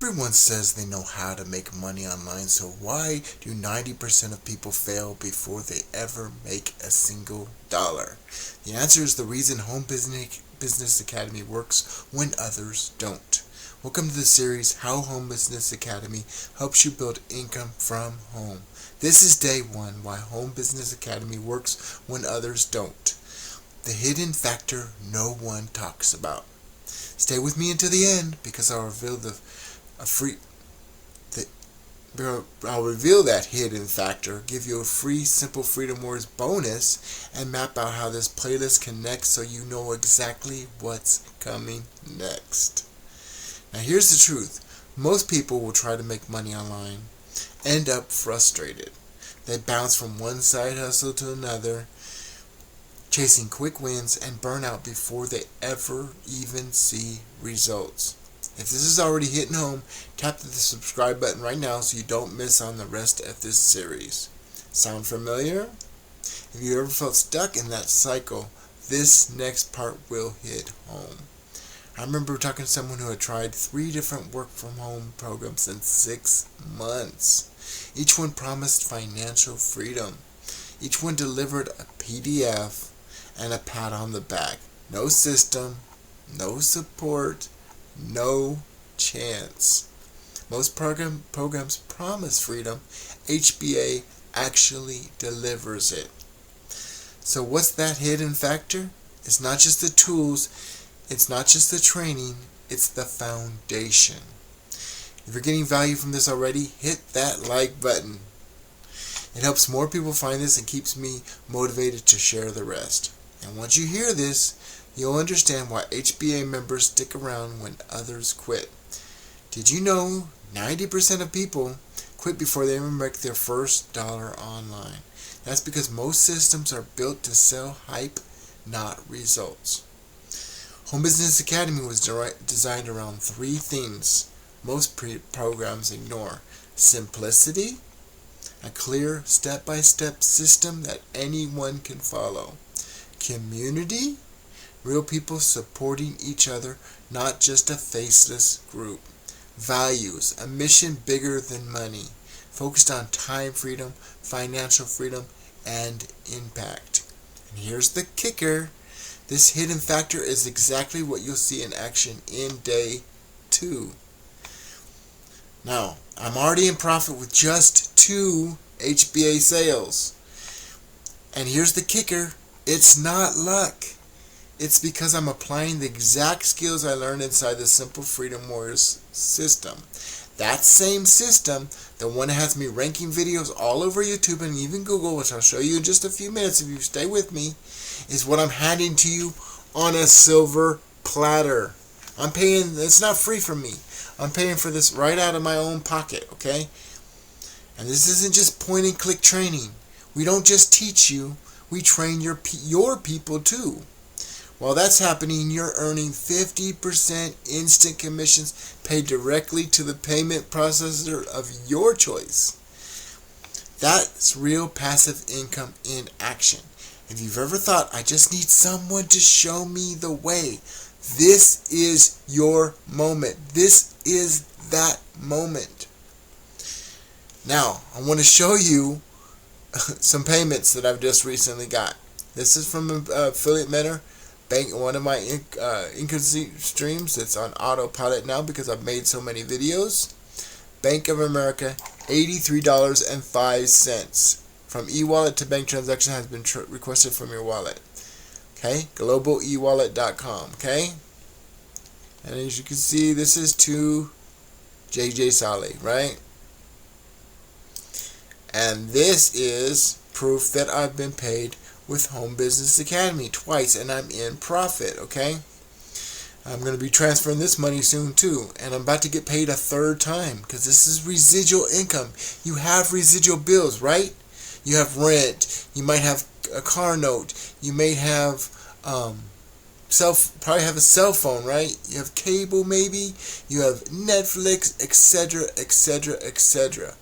Everyone says they know how to make money online, so why do 90% of people fail before they ever make a single dollar? The answer is the reason Home Business Academy works when others don't. Welcome to the series How Home Business Academy Helps You Build Income from Home. This is day one, why Home Business Academy works when others don't. The hidden factor no one talks about. Stay with me until the end because I'll reveal that hidden factor, give you a free Simple Freedom Words bonus, and map out how this playlist connects so you know exactly what's coming next. Now here's the truth. Most people will try to make money online, end up frustrated. They bounce from one side hustle to another, chasing quick wins, and burn out before they ever even see results. If this is already hitting home, tap the subscribe button right now so you don't miss on the rest of this series. Sound familiar? If you ever felt stuck in that cycle, this next part will hit home. I remember talking to someone who had tried 3 different work from home programs in 6 months. Each one promised financial freedom. Each one delivered a PDF and a pat on the back. No system, no support, no chance. Most programs promise freedom. HBA actually delivers it. So what's that hidden factor? It's not just the tools, it's not just the training, it's the foundation. If you're getting value from this already, hit that like button. It helps more people find this and keeps me motivated to share the rest. And once you hear this, you'll understand why HBA members stick around when others quit. Did you know 90% of people quit before they even make their first dollar online? That's because most systems are built to sell hype, not results. Home Business Academy was designed around 3 things most programs ignore. Simplicity, a clear step-by-step system that anyone can follow. Community, real people supporting each other, not just a faceless group. Values, a mission bigger than money, focused on time freedom, financial freedom, and impact. And here's the kicker. This hidden factor is exactly what you'll see in action in day 2. Now, I'm already in profit with just 2 HBA sales. And here's the kicker. It's not luck. It's because I'm applying the exact skills I learned inside the Simple Freedom Warriors system. That same system, the one that has me ranking videos all over YouTube and even Google, which I'll show you in just a few minutes if you stay with me, is what I'm handing to you on a silver platter. I'm paying, it's not free from me. I'm paying for this right out of my own pocket, okay? And this isn't just point and click training. We don't just teach you, we train your people too. While that's happening, you're earning 50% instant commissions paid directly to the payment processor of your choice. That's real passive income in action. If you've ever thought, I just need someone to show me the way, this is your moment. This is that moment. Now, I want to show you some payments that I've just recently got. This is from Affiliate Mentor. Bank, one of my income streams. It's on autopilot now because I've made so many videos. Bank of America, $83.05 from e-wallet to bank transaction has been requested from your wallet. Okay, globaleWallet.com. Okay, and as you can see, this is to JJ Solly, right? And this is proof that I've been paid with Home Business Academy twice, and I'm in profit, okay? I'm going to be transferring this money soon too, and I'm about to get paid a 3rd time because this is residual income. You have residual bills, right? You have rent, you might have a car note, you may have probably have a cell phone, right? You have cable maybe, you have Netflix, etc., etc., etc.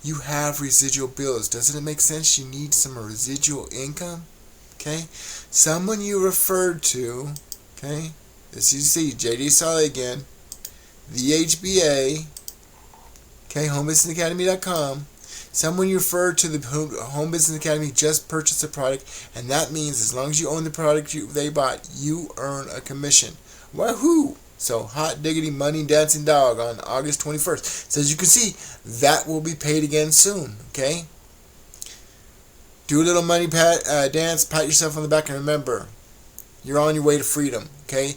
You have residual bills. Doesn't it make sense? You need some residual income. Okay, someone you referred to, okay, as you see, JD Solly again, the HBA, Okay, homebusinessacademy.com. Someone you refer to the Home Business Academy just purchased a product, and that means as long as you own the product they bought, you earn a commission. Wahoo! So, hot diggity money dancing dog on August 21st. So as you can see, that will be paid again soon. Okay? Do a little money dance, pat yourself on the back, and remember, you're on your way to freedom. Okay?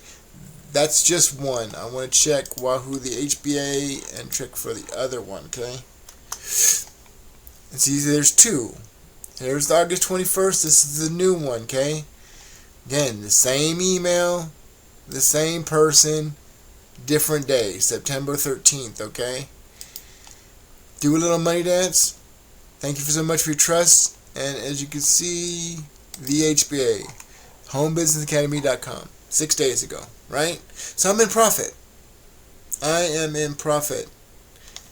That's just one. I want to check Wahoo, the HBA, and check for the other one. Okay? And see, there's two. There's the August 21st. This is the new one. Okay? Again, the same email, the same person, different day, September 13th. Okay? Do a little money dance. Thank you so much for your trust. And as you can see, the HBA, homebusinessacademy.com, 6 days ago, right? So I'm in profit. I am in profit.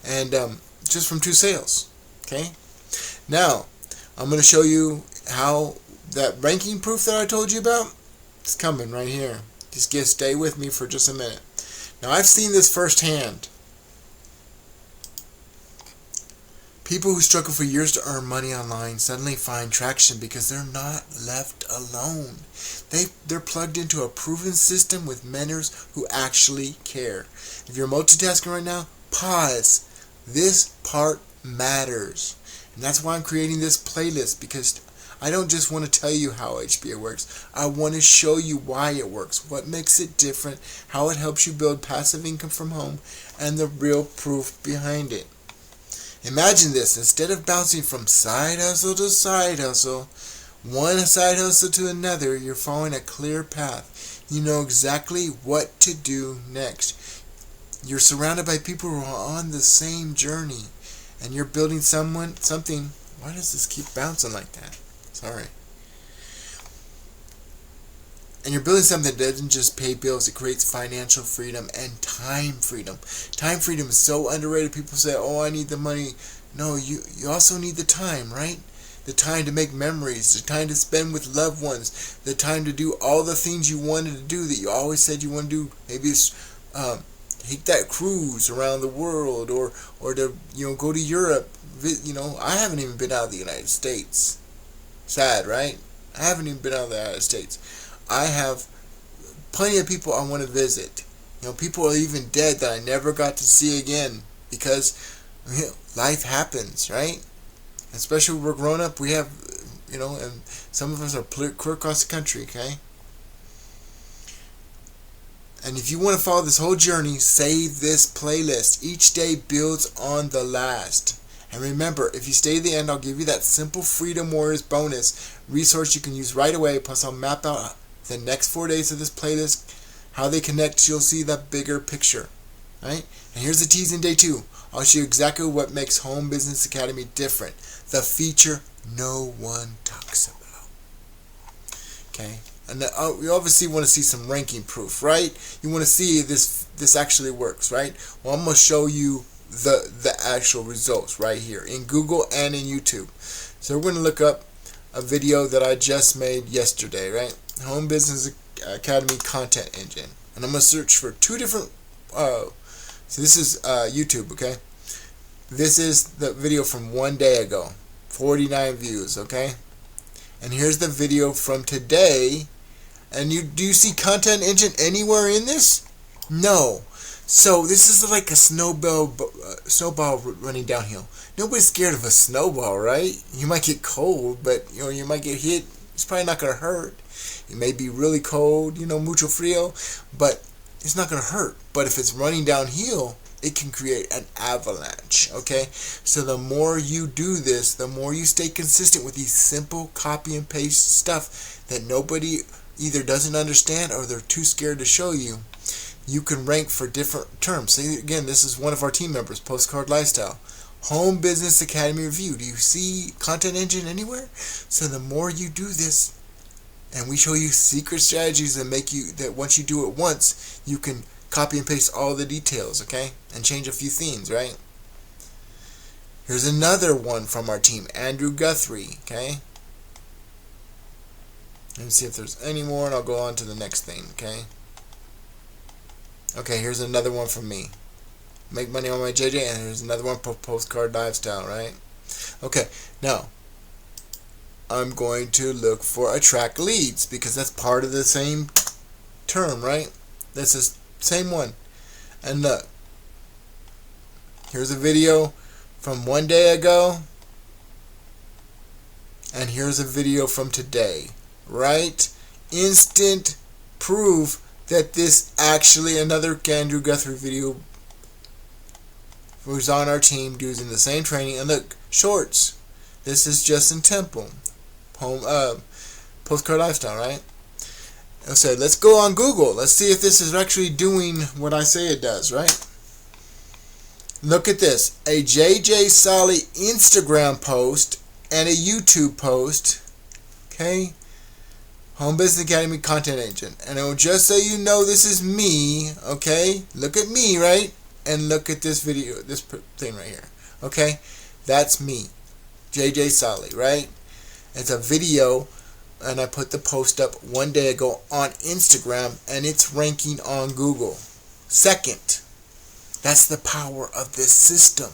And just from 2 sales. Okay? Now, I'm going to show you how that ranking proof that I told you about is coming right here. Just stay with me for just a minute. Now, I've seen this firsthand. People who struggle for years to earn money online suddenly find traction because they're not left alone. They're plugged into a proven system with mentors who actually care. If you're multitasking right now, pause. This part matters. And that's why I'm creating this playlist, because I don't just want to tell you how HBA works. I want to show you why it works, what makes it different, how it helps you build passive income from home, and the real proof behind it. Imagine this. Instead of bouncing from side hustle to side hustle, one side hustle to another, you're following a clear path. You know exactly what to do next. You're surrounded by people who are on the same journey, and you're building something. Why does this keep bouncing like that? Sorry. And you're building something that doesn't just pay bills, it creates financial freedom and time freedom. Time freedom is so underrated. People say, oh, I need the money. No, you also need the time, right? The time to make memories, the time to spend with loved ones, the time to do all the things you wanted to do that you always said you want to do. Maybe it's take that cruise around the world, or to go to Europe. I haven't even been out of the United States. Sad, right? I haven't even been out of the United States. I have plenty of people I want to visit. People are even dead that I never got to see again because life happens, right? Especially when we're grown up, we have, and some of us are clear across the country, okay? And if you want to follow this whole journey, save this playlist. Each day builds on the last. And remember, if you stay to the end, I'll give you that simple Freedom Warriors bonus resource you can use right away. Plus, I'll map out the next 4 days of this playlist, how they connect. You'll see the bigger picture, right? And here's the tease in day 2. I'll show you exactly what makes Home Business Academy different. The feature no one talks about. Okay? And you obviously want to see some ranking proof, right? You want to see this actually works, right? Well, I'm going to show you the actual results right here in Google and in YouTube. So we're going to look up a video that I just made yesterday, right? Home Business Academy content engine. And I'm going to search for 2 different so this is YouTube, okay? This is the video from 1 day ago. 49 views, okay? And here's the video from today. And do you see content engine anywhere in this? No. So this is like a snowball running downhill. Nobody's scared of a snowball, right? You might get cold, but you might get hit. It's probably not going to hurt. It may be really cold, mucho frío, but it's not going to hurt. But if it's running downhill, it can create an avalanche, okay? So the more you do this, the more you stay consistent with these simple copy and paste stuff that nobody either doesn't understand or they're too scared to show you, you can rank for different terms. So again, this is one of our team members, Postcard Lifestyle. Home Business Academy Review. Do you see content engine anywhere? So the more you do this, and we show you secret strategies that once you do it once, you can copy and paste all the details, okay? And change a few themes, right? Here's another one from our team, Andrew Guthrie, okay? Let me see if there's any more, and I'll go on to the next thing, okay? Okay, here's another one from me. make money on my JJ, and there's another one, postcard lifestyle, right? Okay, now I'm going to look for attract leads, because that's part of the same term, right? That's the same one. And look, here's a video from one day ago, and here's a video from today, right? Instant proof that this actually another Andrew Guthrie video who's on our team using the same training. And look, shorts. This is Justin Temple, postcard lifestyle, right? So let's go on Google. Let's see if this is actually doing what I say it does, right? Look at this. A JJ Solly Instagram post and a YouTube post. Okay? Home Business Academy content agent. And just so you know, this is me. Okay? Look at me, right? And look at this video, this thing right here. Okay? That's me. JJ Solly, right? It's a video, and I put the post up one day ago on Instagram, and it's ranking on Google. Second. That's the power of this system.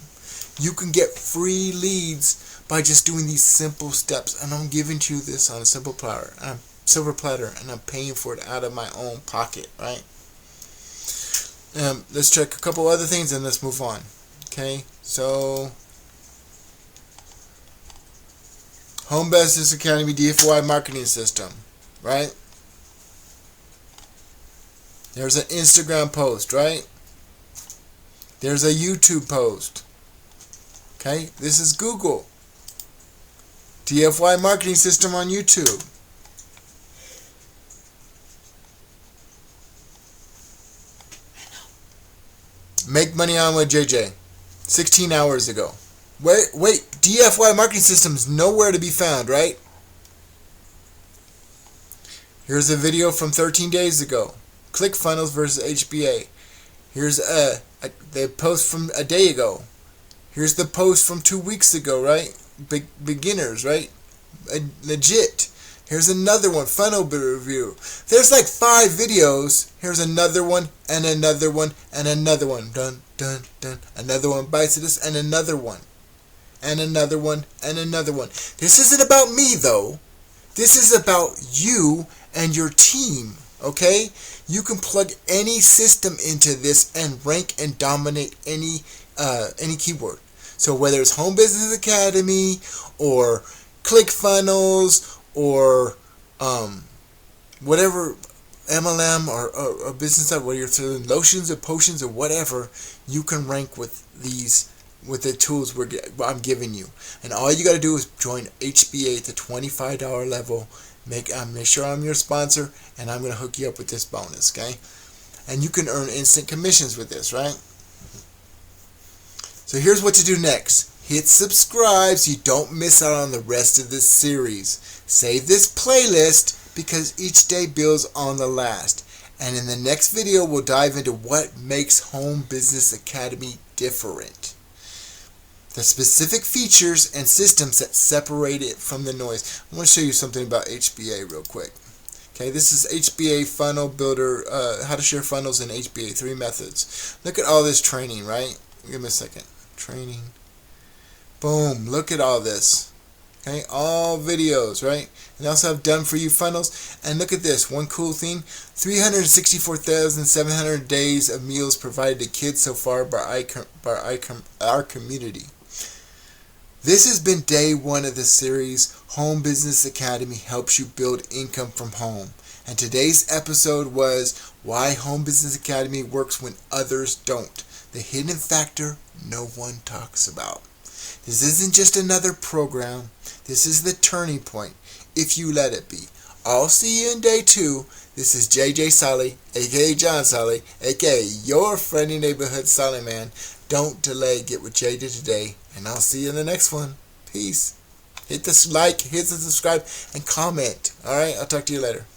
You can get free leads by just doing these simple steps, and I'm giving you this on a silver platter, and I'm paying for it out of my own pocket, right? Let's check a couple other things, and let's move on. Okay, so Home Business Academy DFY marketing system, right? There's an Instagram post, right? There's a YouTube post. Okay, this is Google. DFY marketing system on YouTube. Make money on with JJ. 16 hours ago. Wait, DFY marketing system's nowhere to be found, right? Here's a video from 13 days ago. ClickFunnels versus HBA. Here's the post from a day ago. Here's the post from 2 weeks ago, right? Beginners, right? Legit. Here's another one, funnel review. There's like 5 videos. Here's another one, and another one, and another one. Dun, dun, dun. Another one bites of this, and another one. And another one, and another one. This isn't about me, though. This is about you and your team, okay? You can plug any system into this and rank and dominate any keyword. So whether it's Home Business Academy or ClickFunnels or whatever MLM or business side, whether you're selling lotions or potions or whatever, you can rank with these, with the tools I'm giving you. And all you got to do is join HBA at the $25 level. Make sure I'm your sponsor, and I'm going to hook you up with this bonus, okay? And you can earn instant commissions with this, right? So here's what to do next. Hit subscribe so you don't miss out on the rest of this series. Save this playlist because each day builds on the last. And in the next video, we'll dive into what makes Home Business Academy different. The specific features and systems that separate it from the noise. I want to show you something about HBA real quick. Okay, this is HBA Funnel Builder, how to share funnels in HBA, 3 methods. Look at all this training, right? Give me a second. Training. Boom, look at all this. Okay, all videos, right? And I also have done for you funnels. And look at this, one cool thing. 364,700 days of meals provided to kids so far by our community. This has been day 1 of the series, Home Business Academy helps you build income from home. And today's episode was why Home Business Academy works when others don't. The hidden factor no one talks about. This isn't just another program. This is the turning point, if you let it be. I'll see you in day 2. This is JJ Solly, aka John Solly, aka your friendly neighborhood Solly man. Don't delay, get with JJ today, and I'll see you in the next one. Peace. Hit the like, hit the subscribe, and comment. Alright, I'll talk to you later.